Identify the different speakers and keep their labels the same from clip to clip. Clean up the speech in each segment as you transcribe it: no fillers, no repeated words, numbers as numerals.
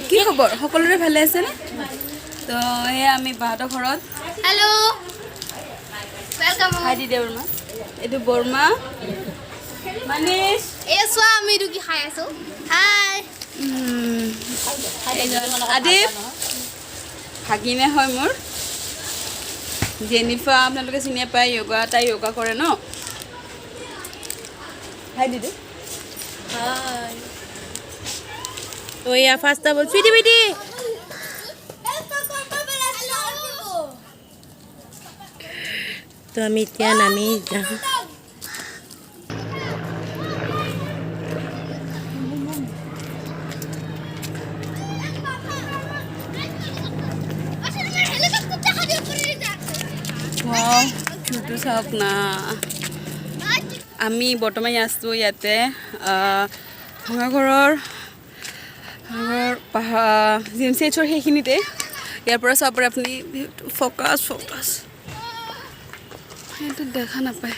Speaker 1: কি খবৰ সকলোৰে ভালে আছে নে তো এই আমি বাহাতৰ ঘৰত
Speaker 2: हेलो वेलकम
Speaker 1: হাই দি দেউ বৰ্মা এইটো বৰ্মা মানিছ
Speaker 2: ए सोआ আমি দুকি খাই আছো হাই
Speaker 1: আদিপ ভাগিনে হয় মোৰ জেনিফা আপোনালোকে চিনি পায় তাই য়োগা কৰে ন হাই দিদি
Speaker 2: হাই
Speaker 1: তো এয়া ফাৰ্ষ্ট বল ফিটি ফিটি
Speaker 3: তো আমি এতিয়া নামি যাম
Speaker 1: ওয়াও ভিউটো চাওক না আমি বৰ্তমান আছোঁ ইয়াতে ভাঙাঘৰৰ পাহাৰ জি এম চি এইচৰ সেইখিনিতে ইয়াৰ পৰা চাব পাৰে আপুনি ভিউটো ফ'কাছ সেইটো দেখা নাপায়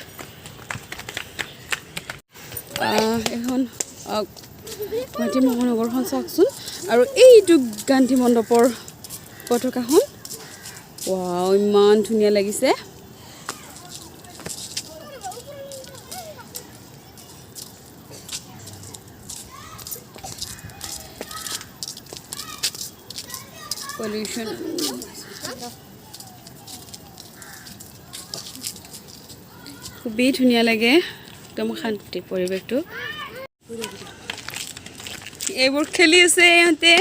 Speaker 1: এখন গুৱাহাটী মহানগৰখন চাওকচোন আৰু এইটো গান্ধী মণ্ডপৰ পতাকাখন ৱাও ইমান ধুনীয়া লাগিছে পলিউশ্যন খুবেই ধুনীয়া লাগে একদম শান্তি পৰিৱেশটো এইবোৰ খেলি আছে ইহঁতে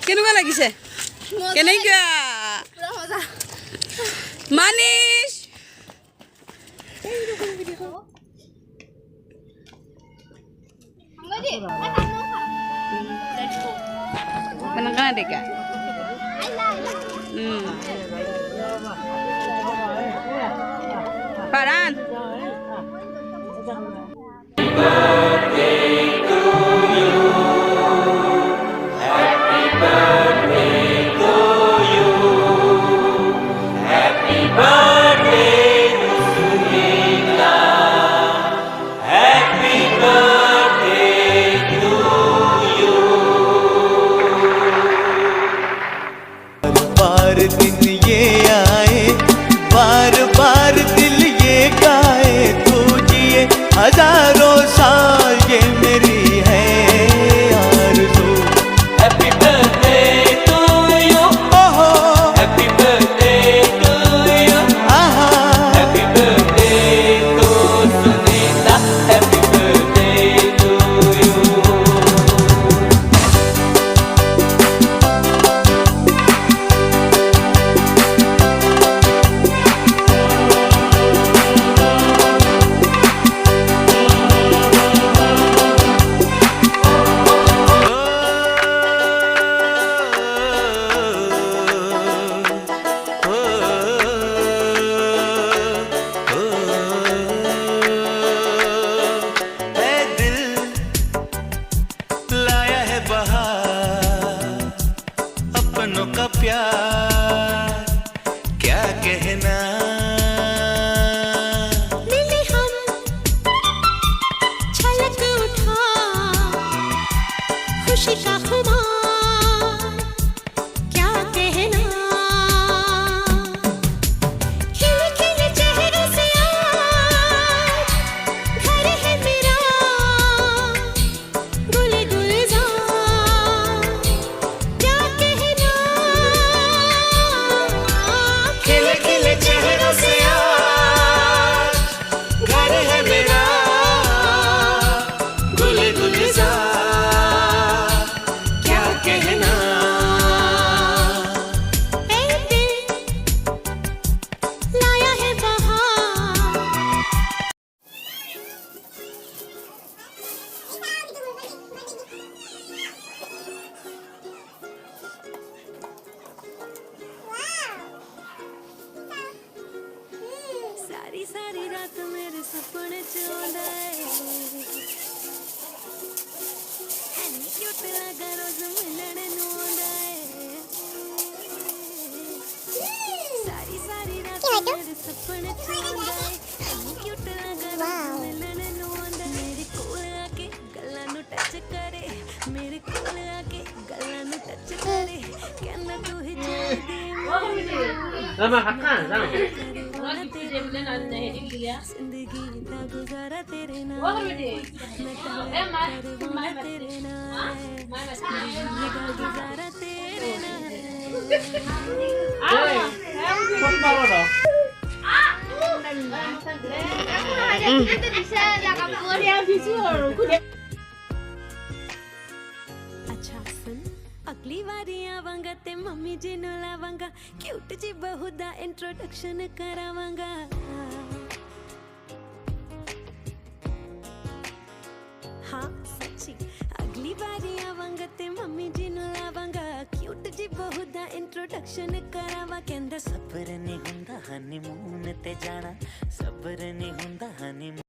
Speaker 1: কেনেকুৱা লাগিছে কেনেকুৱা মানিছ কেনেকুৱা দেখা Paran.
Speaker 4: बार दिन ये आए बार बार दिल ये गाए तू जिए हजारों साल ये मेरी है आरज़ू हैप्पी बर्थडे टू यू ओहो हैप्पी बर्थडे टू यू आहा happy birthday to Sunita happy birthday to you अपनों का प्यार क्या कहना
Speaker 3: मिले हम छलक उठा खुशी का खुमार क्या कहना खिले खिले चेहरे से आज घर है मेरा गुले गुलजार क्या कहना खिले खिले चेहरों से आज घर है मेरा गुले गुलजार क्या कहना ऐ दिल लाया है बहार सारी सारी रात मेरे सपने चौंदा है एनी क्यूट लगा रोज मिलने नू आंदा है सारी सारी रात मेरे सपने चौंदा है एनी क्यूट लगा रोज मिलने नू आंदा है मेरे कोल आके गल्लां नू टच करे
Speaker 5: ਮੈਂ ਹੱਥਾਂ ਨਾ
Speaker 3: जिंदगी दा गुजारा तेरे नाल तेरे नाल गुजारा तेरे
Speaker 2: Itu bisa jaga buat.
Speaker 3: अच्छा सुन अगली वारी आवांगा ते मम्मी जी नु लावांगा क्यूट जी बहू दा इंट्रोडक्शन करावांगा हाँ सच्ची अगली बारी आवांगा ते मम्मी जी नु लावांगा क्यूट जी बहू दा इंट्रोडक्शन करावा कहंदा सबर नहीं हुंदा हनीमून ते जाना सबर नहीं हुंदा हनीमून